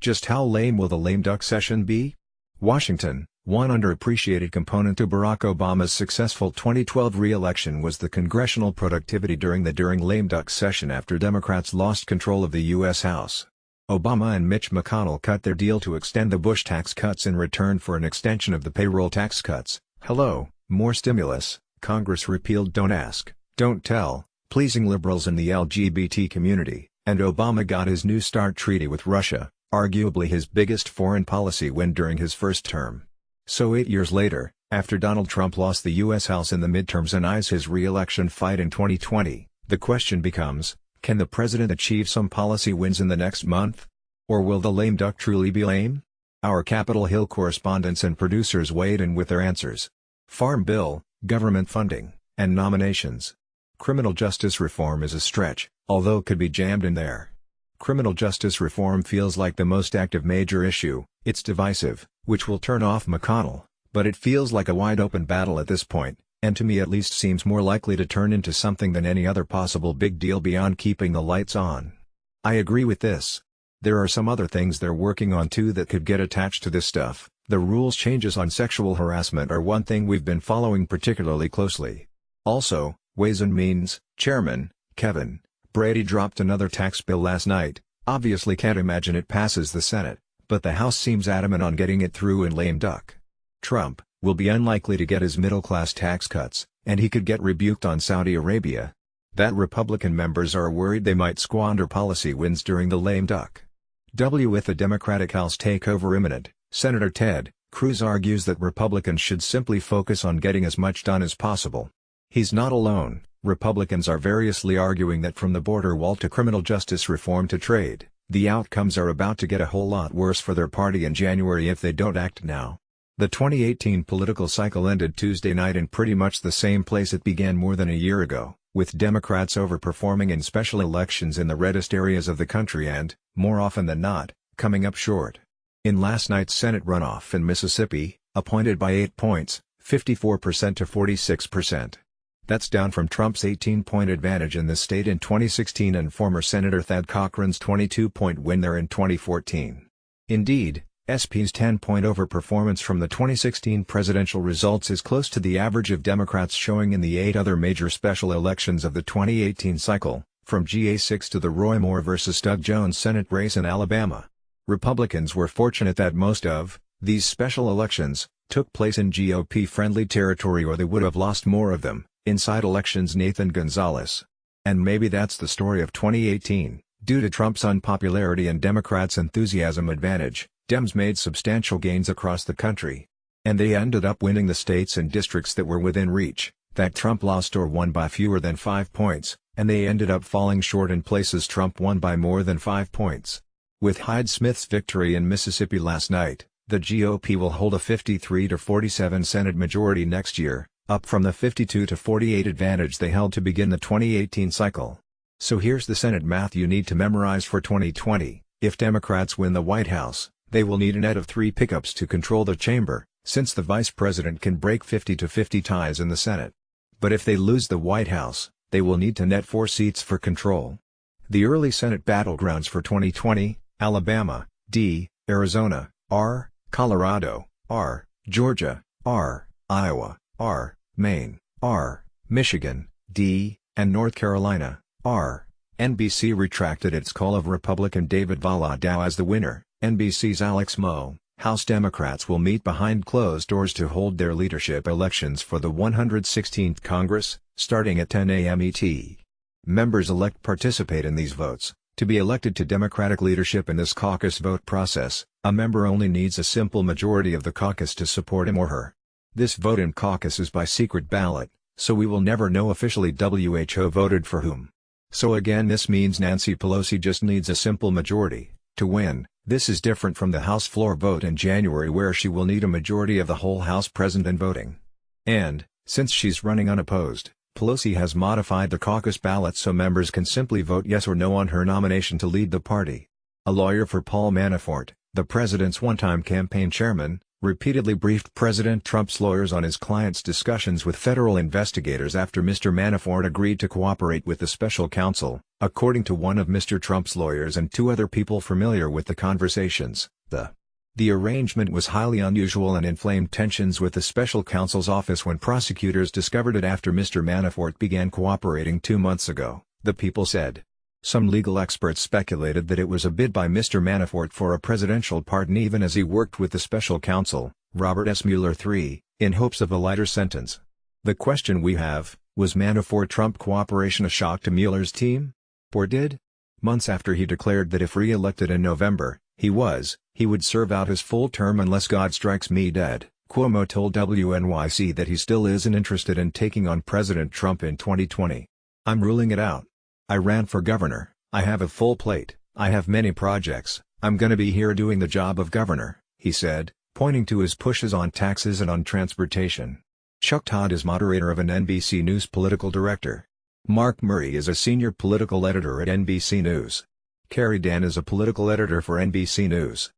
Just how lame will the lame duck session be? Washington. One underappreciated component to Barack Obama's successful 2012 re-election was the congressional productivity during lame duck session after Democrats lost control of the U.S. House. Obama and Mitch McConnell cut their deal to extend the Bush tax cuts in return for an extension of the payroll tax cuts. Hello, more stimulus. Congress repealed Don't Ask, Don't Tell, pleasing liberals in the LGBT community, and Obama got his New START treaty with Russia, arguably his biggest foreign policy win during his first term. So 8 years later, after Donald Trump lost the U.S. House in the midterms and eyes his re-election fight in 2020, the question becomes, can the president achieve some policy wins in the next month? Or will the lame duck truly be lame? Our Capitol Hill correspondents and producers weighed in with their answers. Farm bill, government funding, and nominations. Criminal justice reform is a stretch, although it could be jammed in there. Criminal justice reform feels like the most active major issue. It's divisive, which will turn off McConnell, but it feels like a wide-open battle at this point, and to me at least seems more likely to turn into something than any other possible big deal beyond keeping the lights on. I agree with this. There are some other things they're working on too that could get attached to this stuff. The rules changes on sexual harassment are one thing we've been following particularly closely. Also, Ways and Means Chairman Kevin Brady dropped another tax bill last night. Obviously can't imagine it passes the Senate, but the House seems adamant on getting it through in lame duck. Trump will be unlikely to get his middle-class tax cuts, and he could get rebuked on Saudi Arabia. That Republican members are worried they might squander policy wins during the lame duck. With the Democratic House takeover imminent, Senator Ted Cruz argues that Republicans should simply focus on getting as much done as possible. He's not alone. Republicans are variously arguing that from the border wall to criminal justice reform to trade, the outcomes are about to get a whole lot worse for their party in January if they don't act now. The 2018 political cycle ended Tuesday night in pretty much the same place it began more than a year ago, with Democrats overperforming in special elections in the reddest areas of the country and, more often than not, coming up short. In last night's Senate runoff in Mississippi, appointed by 8 points, 54% to 46%. That's down from Trump's 18-point advantage in the state in 2016 and former Senator Thad Cochran's 22-point win there in 2014. Indeed, SP's 10-point overperformance from the 2016 presidential results is close to the average of Democrats showing in the 8 other major special elections of the 2018 cycle, from GA6 to the Roy Moore vs. Doug Jones Senate race in Alabama. Republicans were fortunate that most of these special elections took place in GOP-friendly territory or they would have lost more of them. Inside Elections' Nathan Gonzalez. And maybe that's the story of 2018, due to Trump's unpopularity and Democrats' enthusiasm advantage, Dems made substantial gains across the country. And they ended up winning the states and districts that were within reach, that Trump lost or won by fewer than 5 points, and they ended up falling short in places Trump won by more than 5 points. With Hyde-Smith's victory in Mississippi last night, the GOP will hold a 53-47 Senate majority next year, up from the 52-48 advantage they held to begin the 2018 cycle. So here's the Senate math you need to memorize for 2020. If Democrats win the White House, they will need a net of 3 pickups to control the chamber, since the vice president can break 50-50 ties in the Senate. But if they lose the White House, they will need to net 4 seats for control. The early Senate battlegrounds for 2020, Alabama, D, Arizona, R, Colorado, R, Georgia, R, Iowa, R, Maine, R, Michigan, D, and North Carolina, R. NBC retracted its call of Republican David Valadao as the winner. NBC's Alex Moe. House Democrats will meet behind closed doors to hold their leadership elections for the 116th Congress, starting at 10 a.m. ET. Members-elect participate in these votes. To be elected to Democratic leadership in this caucus vote process, a member only needs a simple majority of the caucus to support him or her. This vote in caucus is by secret ballot, so we will never know officially WHO voted for whom. So again, this means Nancy Pelosi just needs a simple majority to win. This is different from the House floor vote in January where she will need a majority of the whole House present and voting. And, since she's running unopposed, Pelosi has modified the caucus ballot so members can simply vote yes or no on her nomination to lead the party. A lawyer for Paul Manafort, the president's one-time campaign chairman, repeatedly briefed President Trump's lawyers on his client's discussions with federal investigators after Mr. Manafort agreed to cooperate with the special counsel, according to one of Mr. Trump's lawyers and two other people familiar with the conversations. The arrangement was highly unusual and inflamed tensions with the special counsel's office when prosecutors discovered it after Mr. Manafort began cooperating 2 months ago, the people said. Some legal experts speculated that it was a bid by Mr. Manafort for a presidential pardon even as he worked with the special counsel, Robert S. Mueller III, in hopes of a lighter sentence. The question we have, was Manafort-Trump cooperation a shock to Mueller's team? Or did? Months after he declared that if re-elected in November, he would serve out his full term unless God strikes me dead, Cuomo told WNYC that he still isn't interested in taking on President Trump in 2020. "I'm ruling it out. I ran for governor, I have a full plate, I have many projects, I'm gonna be here doing the job of governor," he said, pointing to his pushes on taxes and on transportation. Chuck Todd is moderator of an NBC News political director. Mark Murray is a senior political editor at NBC News. Carrie Dan is a political editor for NBC News.